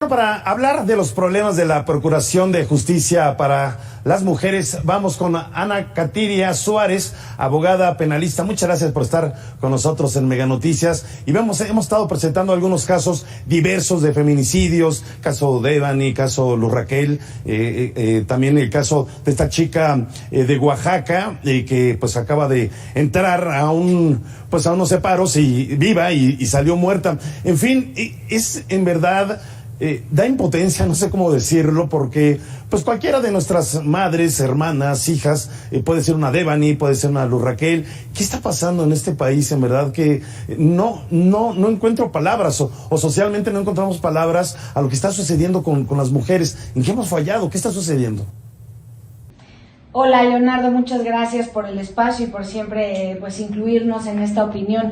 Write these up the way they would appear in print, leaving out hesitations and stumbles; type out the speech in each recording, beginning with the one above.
Bueno, para hablar de los problemas de la Procuración de Justicia para las Mujeres, vamos con Ana Katiria Suárez, abogada penalista. Muchas gracias por estar con nosotros en Mega Noticias. Y hemos estado presentando algunos casos diversos de feminicidios, caso Devani, caso Luz Raquel, también el caso de esta chica de Oaxaca, que pues acaba de entrar a unos separos y viva y salió muerta. En fin, es en verdad... da impotencia, no sé cómo decirlo, porque pues cualquiera de nuestras madres, hermanas, hijas, puede ser una Devani, puede ser una Luz Raquel. ¿Qué está pasando en este país? En verdad que no encuentro palabras o socialmente no encontramos palabras a lo que está sucediendo con las mujeres. ¿En qué hemos fallado? ¿Qué está sucediendo? Hola Leonardo, muchas gracias por el espacio y por siempre pues incluirnos en esta opinión.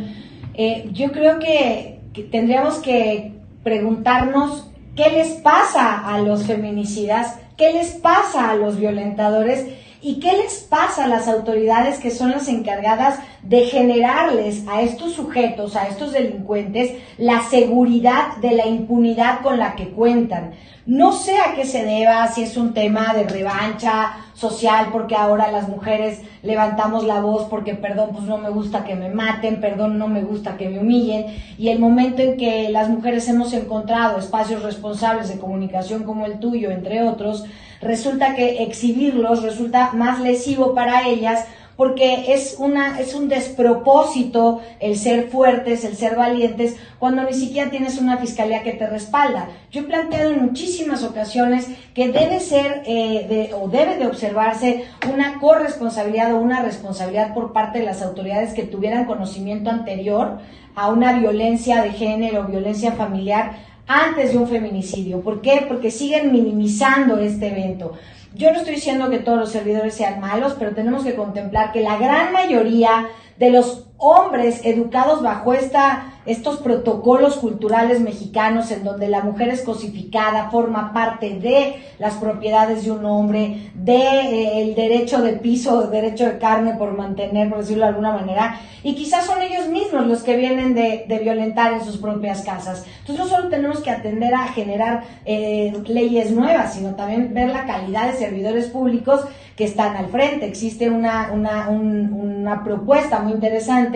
Yo creo que tendríamos que preguntarnos qué les pasa a los feminicidas, qué les pasa a los violentadores y qué les pasa a las autoridades que son las encargadas de generarles a estos sujetos, a estos delincuentes, la seguridad de la impunidad con la que cuentan. No sé a qué se deba, si es un tema de revancha social, porque ahora las mujeres levantamos la voz porque perdón, pues no me gusta que me maten, perdón, no me gusta que me humillen, y el momento en que las mujeres hemos encontrado espacios responsables de comunicación como el tuyo, entre otros, resulta que exhibirlos resulta más lesivo para ellas, porque es un despropósito el ser fuertes, el ser valientes, cuando ni siquiera tienes una fiscalía que te respalda. Yo he planteado en muchísimas ocasiones que debe ser debe de observarse una corresponsabilidad o una responsabilidad por parte de las autoridades que tuvieran conocimiento anterior a una violencia de género, violencia familiar, antes de un feminicidio. ¿Por qué? Porque siguen minimizando este evento. Yo no estoy diciendo que todos los servidores sean malos, pero tenemos que contemplar que la gran mayoría de los hombres educados bajo estos protocolos culturales mexicanos en donde la mujer es cosificada, forma parte de las propiedades de un hombre, el derecho de piso, derecho de carne por mantener, por decirlo de alguna manera, y quizás son ellos mismos los que vienen de violentar en sus propias casas. Entonces no solo tenemos que atender a generar leyes nuevas, sino también ver la calidad de servidores públicos que están al frente. Existe una propuesta muy interesante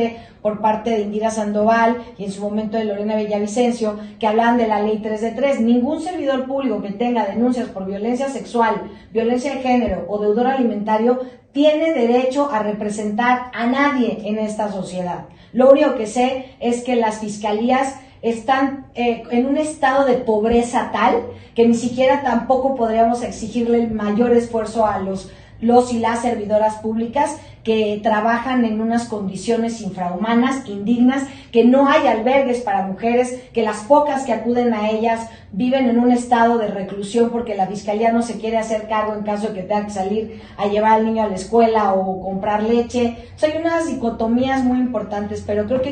por parte de Indira Sandoval y en su momento de Lorena Villavicencio, que hablaban de la ley 3 de 3. Ningún servidor público que tenga denuncias por violencia sexual, violencia de género o deudor alimentario tiene derecho a representar a nadie en esta sociedad. Lo único que sé es que las fiscalías están en un estado de pobreza tal que ni siquiera tampoco podríamos exigirle el mayor esfuerzo a los y las servidoras públicas que trabajan en unas condiciones infrahumanas, indignas, que no hay albergues para mujeres, que las pocas que acuden a ellas viven en un estado de reclusión porque la fiscalía no se quiere hacer cargo en caso de que tenga que salir a llevar al niño a la escuela o comprar leche. O sea, hay unas dicotomías muy importantes, pero creo que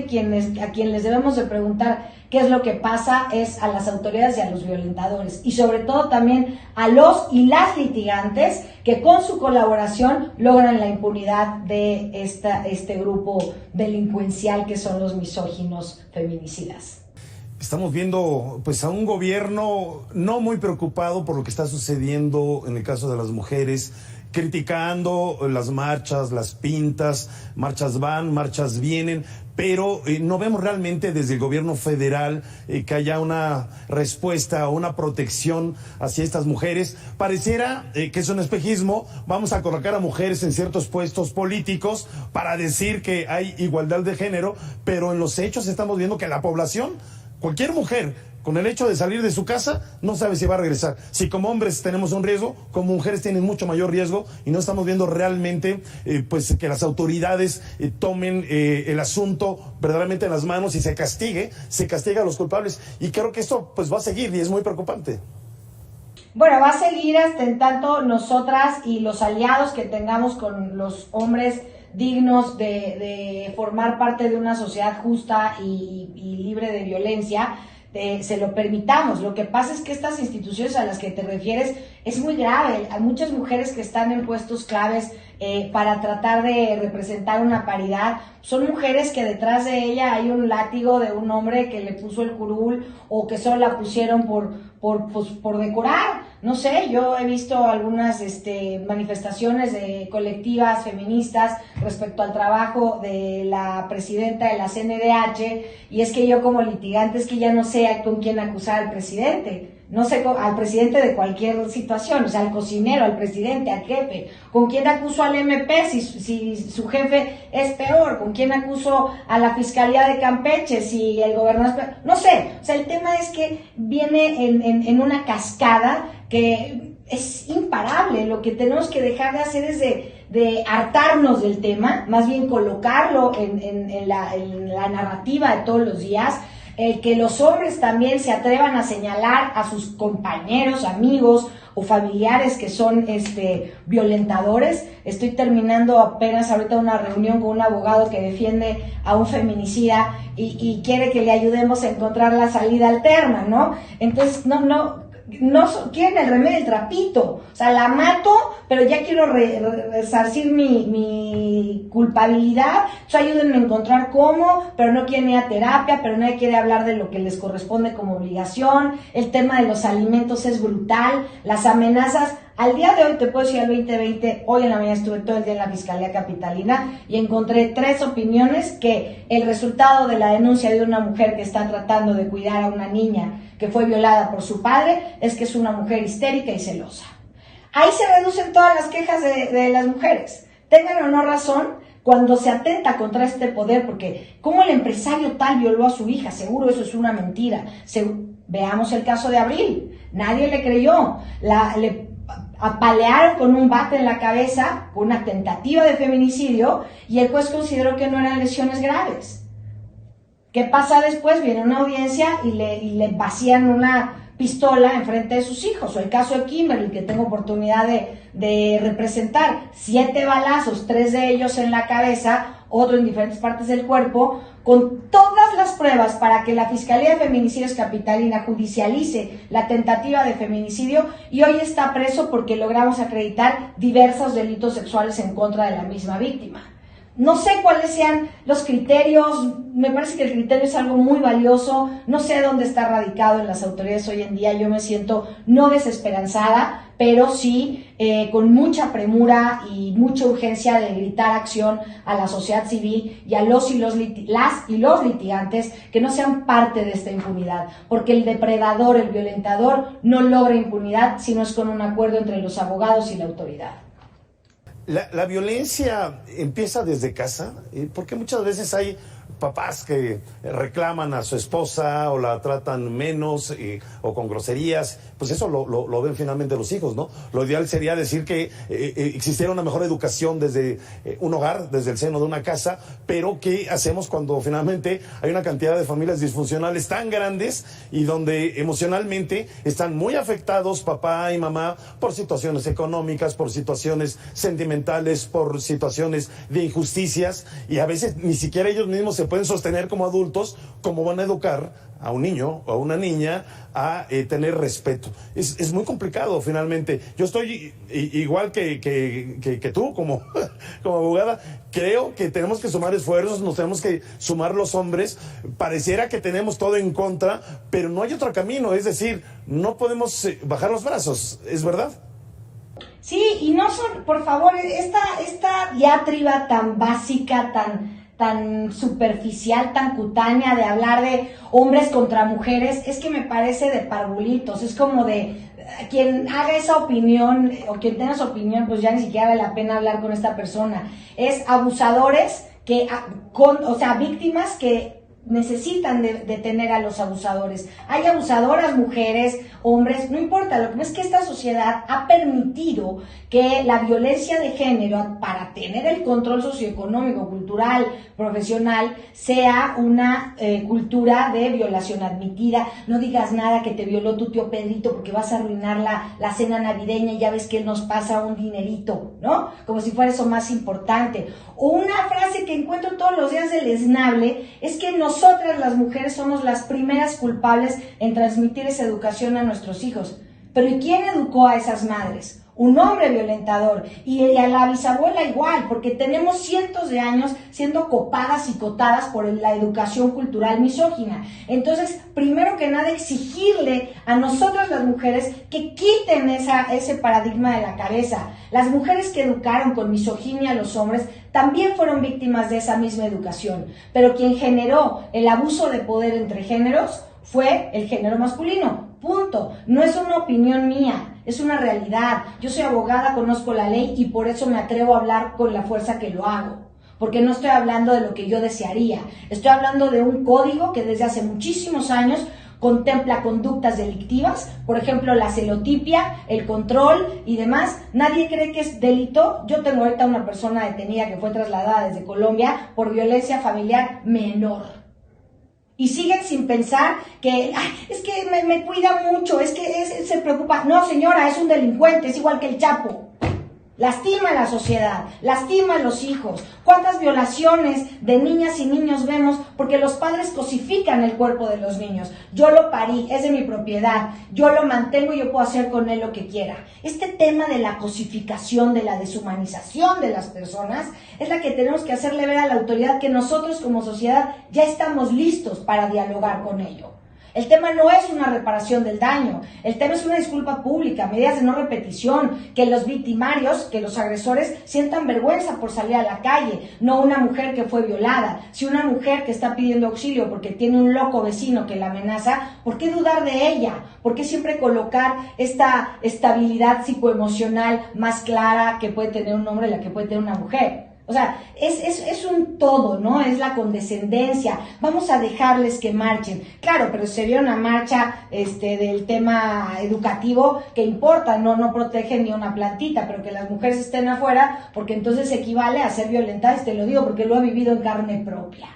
a quien les debemos de preguntar qué es lo que pasa es a las autoridades y a los violentadores, y sobre todo también a los y las litigantes que con su colaboración logran la impunidad de este grupo delincuencial que son los misóginos feminicidas. Estamos viendo pues a un gobierno no muy preocupado por lo que está sucediendo en el caso de las mujeres, criticando las marchas, las pintas, marchas van, marchas vienen, pero no vemos realmente desde el gobierno federal que haya una respuesta o una protección hacia estas mujeres. Pareciera que es un espejismo. Vamos a colocar a mujeres en ciertos puestos políticos para decir que hay igualdad de género, pero en los hechos estamos viendo que la población, cualquier mujer, con el hecho de salir de su casa, no sabe si va a regresar. Si como hombres tenemos un riesgo, como mujeres tienen mucho mayor riesgo, y no estamos viendo realmente pues que las autoridades tomen el asunto verdaderamente en las manos y se castiga a los culpables. Y creo que esto pues va a seguir y es muy preocupante. Bueno, va a seguir hasta en tanto nosotras y los aliados que tengamos con los hombres dignos de formar parte de una sociedad justa y libre de violencia, se lo permitamos. Lo que pasa es que estas instituciones a las que te refieres es muy grave. Hay muchas mujeres que están en puestos claves para tratar de representar una paridad. Son mujeres que detrás de ella hay un látigo de un hombre que le puso el curul, o que solo la pusieron por decorar. No sé, yo he visto algunas manifestaciones de colectivas feministas respecto al trabajo de la presidenta de la CNDH, y es que yo como litigante es que ya no sé con quién acusar al presidente. No sé, al presidente de cualquier situación, o sea, al cocinero, al presidente, al jefe. ¿Con quién acuso al MP si su jefe es peor? ¿Con quién acuso a la Fiscalía de Campeche si el gobernador es peor? No sé, o sea, el tema es que viene en una cascada que es imparable. Lo que tenemos que dejar de hacer es de hartarnos del tema, más bien colocarlo en la narrativa de todos los días. Que los hombres también se atrevan a señalar a sus compañeros, amigos o familiares que son violentadores. Estoy terminando apenas ahorita una reunión con un abogado que defiende a un feminicida y quiere que le ayudemos a encontrar la salida alterna, ¿no? Entonces, no quieren el remedio del trapito. O sea, la mato, pero ya quiero resarcir mi culpabilidad. Entonces, ayúdenme a encontrar cómo, pero no quieren ir a terapia, pero nadie quiere hablar de lo que les corresponde como obligación. El tema de los alimentos es brutal. Las amenazas. Al día de hoy, te puedo decir, al 2020, hoy en la mañana estuve todo el día en la Fiscalía Capitalina y encontré 3 opiniones que el resultado de la denuncia de una mujer que está tratando de cuidar a una niña que fue violada por su padre es que es una mujer histérica y celosa. Ahí se reducen todas las quejas de las mujeres. Tengan o no razón, cuando se atenta contra este poder, porque como el empresario tal violó a su hija, seguro eso es una mentira. Veamos el caso de Abril, nadie le creyó, le apalearon con un bate en la cabeza, con una tentativa de feminicidio, y el juez consideró que no eran lesiones graves. ¿Qué pasa después? Viene una audiencia y le vacían una pistola enfrente de sus hijos. O el caso de Kimberly, que tengo oportunidad de representar. 7 balazos, 3 de ellos en la cabeza, otro en diferentes partes del cuerpo, con todas las pruebas para que la Fiscalía de Feminicidios Capitalina judicialice la tentativa de feminicidio, y hoy está preso porque logramos acreditar diversos delitos sexuales en contra de la misma víctima. No sé cuáles sean los criterios, me parece que el criterio es algo muy valioso, no sé dónde está radicado en las autoridades hoy en día. Yo me siento no desesperanzada, pero sí con mucha premura y mucha urgencia de gritar acción a la sociedad civil y a las y los litigantes que no sean parte de esta impunidad, porque el depredador, el violentador, no logra impunidad si no es con un acuerdo entre los abogados y la autoridad. La violencia empieza desde casa, porque muchas veces hay papás que reclaman a su esposa o la tratan menos o con groserías. Pues eso lo ven finalmente los hijos, ¿no? Lo ideal sería decir que existiera una mejor educación desde un hogar, desde el seno de una casa, pero ¿qué hacemos cuando finalmente hay una cantidad de familias disfuncionales tan grandes y donde emocionalmente están muy afectados papá y mamá por situaciones económicas, por situaciones sentimentales, por situaciones de injusticias, y a veces ni siquiera ellos mismos se pueden sostener como adultos? ¿Cómo van a educar a un niño o a una niña a tener respeto? Es muy complicado finalmente. Yo estoy igual que tú como abogada. Creo que tenemos que sumar esfuerzos, nos tenemos que sumar los hombres. Pareciera que tenemos todo en contra, pero no hay otro camino. Es decir, no podemos bajar los brazos, ¿es verdad? Sí, y no son, por favor, esta diatriba tan básica, tan superficial, tan cutánea de hablar de hombres contra mujeres, es que me parece de parvulitos. Es como de quien haga esa opinión o quien tenga esa opinión, pues ya ni siquiera vale la pena hablar con esta persona. Es abusadores víctimas que necesitan detener a los abusadores. Hay abusadoras, mujeres, hombres, no importa. Lo que es que esta sociedad ha permitido que la violencia de género, para tener el control socioeconómico, cultural, profesional, sea una cultura de violación admitida. No digas nada que te violó tu tío Pedrito porque vas a arruinar la cena navideña y ya ves que él nos pasa un dinerito, ¿no? Como si fuera eso más importante. O una frase que encuentro todos los días deleznable es que nosotras las mujeres somos las primeras culpables en transmitir esa educación a nuestros hijos. Pero ¿y quién educó a esas madres? Un hombre violentador, y a la bisabuela igual, porque tenemos cientos de años siendo copadas y cotadas por la educación cultural misógina. Entonces, primero que nada, exigirle a nosotras las mujeres que quiten ese paradigma de la cabeza. Las mujeres que educaron con misoginia a los hombres también fueron víctimas de esa misma educación, pero quien generó el abuso de poder entre géneros fue el género masculino. Punto. No es una opinión mía, es una realidad. Yo soy abogada, conozco la ley y por eso me atrevo a hablar con la fuerza que lo hago. Porque no estoy hablando de lo que yo desearía. Estoy hablando de un código que desde hace muchísimos años contempla conductas delictivas, por ejemplo, la celotipia, el control y demás. Nadie cree que es delito. Yo tengo ahorita una persona detenida que fue trasladada desde Colombia por violencia familiar menor. Y siguen sin pensar que, es que me cuida mucho, es que se preocupa. No, señora, es un delincuente, es igual que el Chapo. Lastima a la sociedad, lastima a los hijos. ¿Cuántas violaciones de niñas y niños vemos porque los padres cosifican el cuerpo de los niños? Yo lo parí, es de mi propiedad, yo lo mantengo y yo puedo hacer con él lo que quiera. Este tema de la cosificación, de la deshumanización de las personas, es la que tenemos que hacerle ver a la autoridad que nosotros como sociedad ya estamos listos para dialogar con ello. El tema no es una reparación del daño, el tema es una disculpa pública, medidas de no repetición, que los victimarios, que los agresores sientan vergüenza por salir a la calle, no una mujer que fue violada. Si una mujer que está pidiendo auxilio porque tiene un loco vecino que la amenaza, ¿por qué dudar de ella? ¿Por qué siempre colocar esta estabilidad psicoemocional más clara que puede tener un hombre y la que puede tener una mujer? O sea, es un todo, ¿no? Es la condescendencia. Vamos a dejarles que marchen. Claro, pero sería una marcha del tema educativo que importa, no protege ni una plantita, pero que las mujeres estén afuera, porque entonces equivale a ser violentadas, te lo digo, porque lo he vivido en carne propia.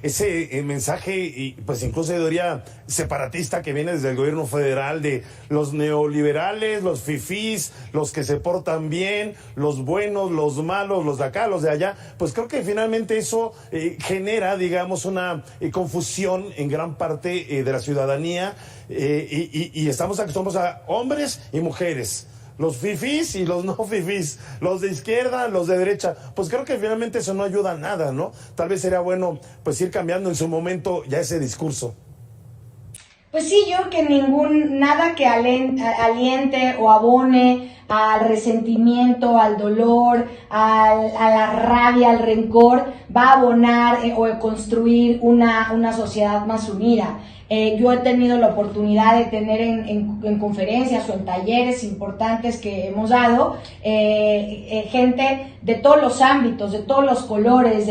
Ese mensaje, y pues incluso yo diría separatista, que viene desde el gobierno federal, de los neoliberales, los fifís, los que se portan bien, los buenos, los malos, los de acá, los de allá, pues creo que finalmente eso genera, digamos, una confusión en gran parte de la ciudadanía, y estamos acostumbrados a hombres y mujeres, los fifís y los no fifís, los de izquierda, los de derecha. Pues creo que finalmente eso no ayuda a nada, ¿no? Tal vez sería bueno pues ir cambiando en su momento ya ese discurso. Pues sí, yo creo que nada que aliente o abone al resentimiento, al dolor, a la rabia, al rencor, va a abonar o construir una sociedad más unida. Yo he tenido la oportunidad de tener en conferencias o en talleres importantes que hemos dado, gente de todos los ámbitos, de todos los colores,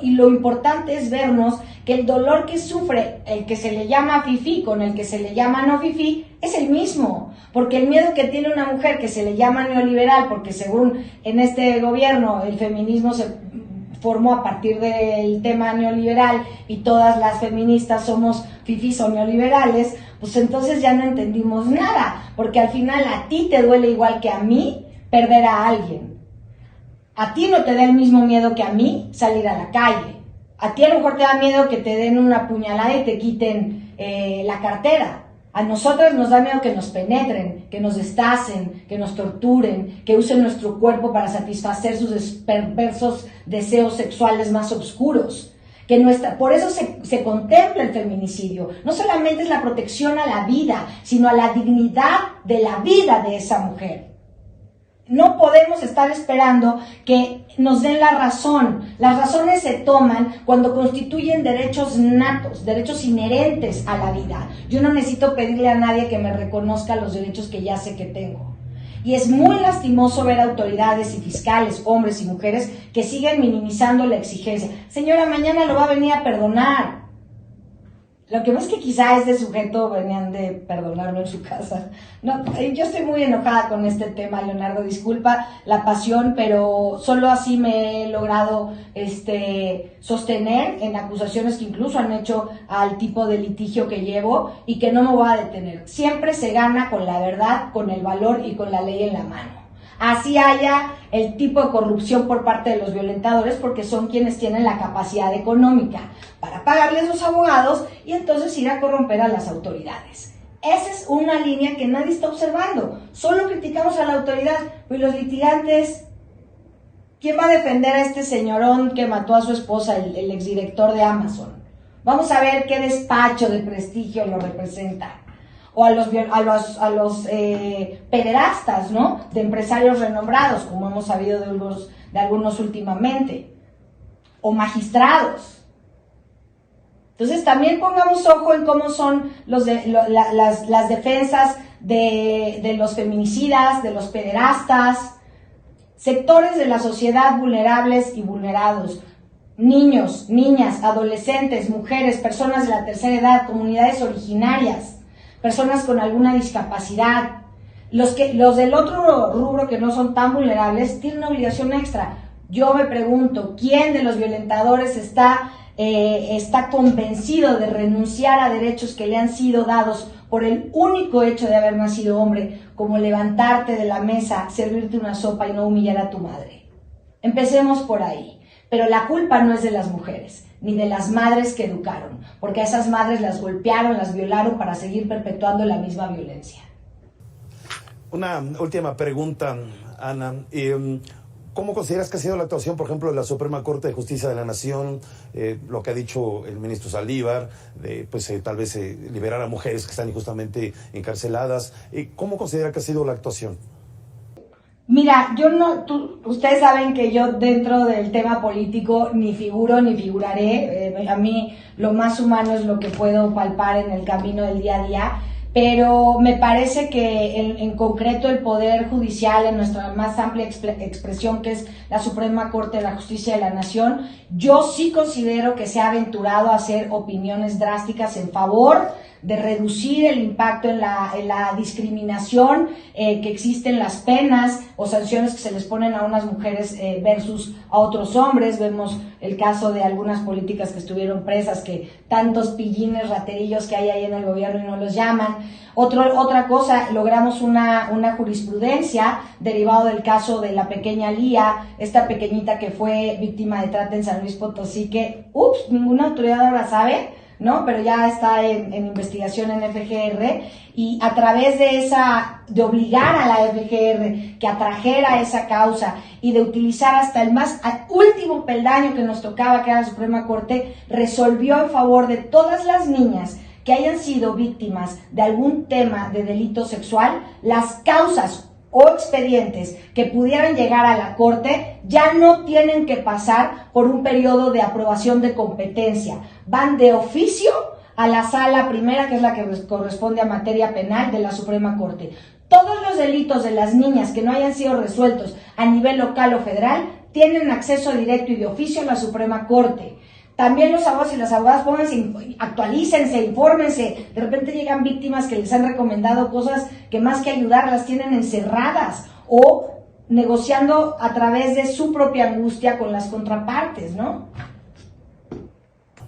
y lo importante es vernos que el dolor que sufre el que se le llama fifí con el que se le llama no fifí es el mismo, porque el miedo que tiene una mujer que se le llama neoliberal, porque según en este gobierno el feminismo se formó a partir del tema neoliberal y todas las feministas somos fifís o neoliberales, pues entonces ya no entendimos nada, porque al final a ti te duele igual que a mí perder a alguien. A ti no te da el mismo miedo que a mí salir a la calle. A ti a lo mejor te da miedo que te den una puñalada y te quiten la cartera. A nosotros nos da miedo que nos penetren, que nos destacen, que nos torturen, que usen nuestro cuerpo para satisfacer sus perversos deseos sexuales más oscuros. Por eso se contempla el feminicidio. No solamente es la protección a la vida, sino a la dignidad de la vida de esa mujer. No podemos estar esperando que nos den la razón. Las razones se toman cuando constituyen derechos natos, derechos inherentes a la vida. Yo no necesito pedirle a nadie que me reconozca los derechos que ya sé que tengo. Y es muy lastimoso ver autoridades y fiscales, hombres y mujeres, que siguen minimizando la exigencia. Señora, mañana lo va a venir a perdonar. Lo que pasa es que quizá este sujeto venían de perdonarlo en su casa. No, yo estoy muy enojada con este tema, Leonardo, disculpa la pasión, pero solo así me he logrado sostener en acusaciones que incluso han hecho al tipo de litigio que llevo y que no me voy a detener. Siempre se gana con la verdad, con el valor y con la ley en la mano. Así haya el tipo de corrupción por parte de los violentadores, porque son quienes tienen la capacidad económica para pagarles los abogados y entonces ir a corromper a las autoridades. Esa es una línea que nadie está observando. Solo criticamos a la autoridad. Pues los litigantes, ¿quién va a defender a este señorón que mató a su esposa, el exdirector de Amazon? Vamos a ver qué despacho de prestigio lo representa. O a los pederastas, ¿no? De empresarios renombrados, como hemos sabido de algunos últimamente. O magistrados. Entonces también pongamos ojo en cómo son las defensas de los feminicidas, de los pederastas, sectores de la sociedad vulnerables y vulnerados, niños, niñas, adolescentes, mujeres, personas de la tercera edad, comunidades originarias, personas con alguna discapacidad. Los del otro rubro que no son tan vulnerables tienen una obligación extra. Yo me pregunto, ¿quién de los violentadores está convencido de renunciar a derechos que le han sido dados por el único hecho de haber nacido hombre, como levantarte de la mesa, servirte una sopa y no humillar a tu madre? Empecemos por ahí. Pero la culpa no es de las mujeres, ni de las madres que educaron, porque a esas madres las golpearon, las violaron para seguir perpetuando la misma violencia. Una última pregunta, Ana. ¿Cómo consideras que ha sido la actuación, por ejemplo, de la Suprema Corte de Justicia de la Nación, lo que ha dicho el ministro Saldívar, de tal vez liberar a mujeres que están injustamente encarceladas? ¿Cómo considera que ha sido la actuación? Mira, ustedes saben que yo dentro del tema político ni figuro ni figuraré. A mí lo más humano es lo que puedo palpar en el camino del día a día. Pero me parece que en concreto el Poder Judicial, en nuestra más amplia expresión, que es la Suprema Corte de la Justicia de la Nación, yo sí considero que se ha aventurado a hacer opiniones drásticas en favor de reducir el impacto en la discriminación que existe en las penas o sanciones que se les ponen a unas mujeres versus a otros hombres. Vemos el caso de algunas políticas que estuvieron presas, que tantos pillines, raterillos que hay ahí en el gobierno y no los llaman. Otra cosa, logramos una jurisprudencia derivado del caso de la pequeña Lía, esta pequeñita que fue víctima de trata en San Luis Potosí, que, ninguna autoridad ahora sabe, ¿no? Pero ya está en investigación en FGR, y a través de obligar a la FGR que atrajera esa causa y de utilizar hasta el más último peldaño que nos tocaba, que era la Suprema Corte, resolvió en favor de todas las niñas que hayan sido víctimas de algún tema de delito sexual. Las causas o expedientes que pudieran llegar a la Corte ya no tienen que pasar por un periodo de aprobación de competencia, van de oficio a la sala primera, que es la que corresponde a materia penal de la Suprema Corte. Todos los delitos de las niñas que no hayan sido resueltos a nivel local o federal tienen acceso directo y de oficio a la Suprema Corte. También los abogados y las abogadas, actualícense, infórmense. De repente llegan víctimas que les han recomendado cosas que más que ayudar las tienen encerradas o negociando a través de su propia angustia con las contrapartes, ¿no?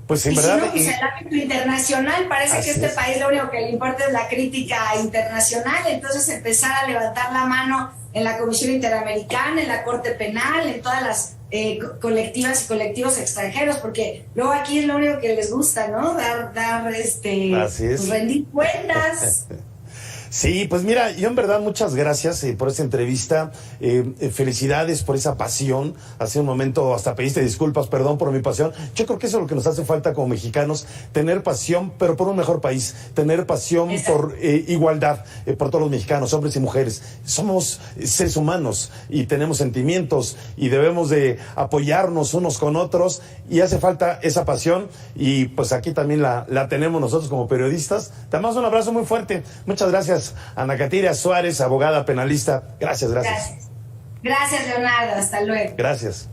Pues en verdad. Si no, el ámbito internacional, parece que este país lo único que le importa es la crítica internacional, entonces empezar a levantar la mano en la Comisión Interamericana, en la Corte Penal, en todas las colectivas y colectivos extranjeros, porque luego aquí es lo único que les gusta, ¿no? Pues rendir cuentas. Sí, pues mira, yo en verdad muchas gracias por esta entrevista, felicidades por esa pasión. Hace un momento hasta pediste disculpas, perdón por mi pasión. Yo creo que eso es lo que nos hace falta como mexicanos, tener pasión, pero por un mejor país, tener pasión por igualdad, por todos los mexicanos, hombres y mujeres. Somos seres humanos y tenemos sentimientos y debemos de apoyarnos unos con otros, y hace falta esa pasión, y pues aquí también la tenemos nosotros como periodistas. Te damos un abrazo muy fuerte. Muchas gracias, Ana Katiria Suárez, abogada penalista. Gracias. Gracias, Leonardo. Hasta luego. Gracias.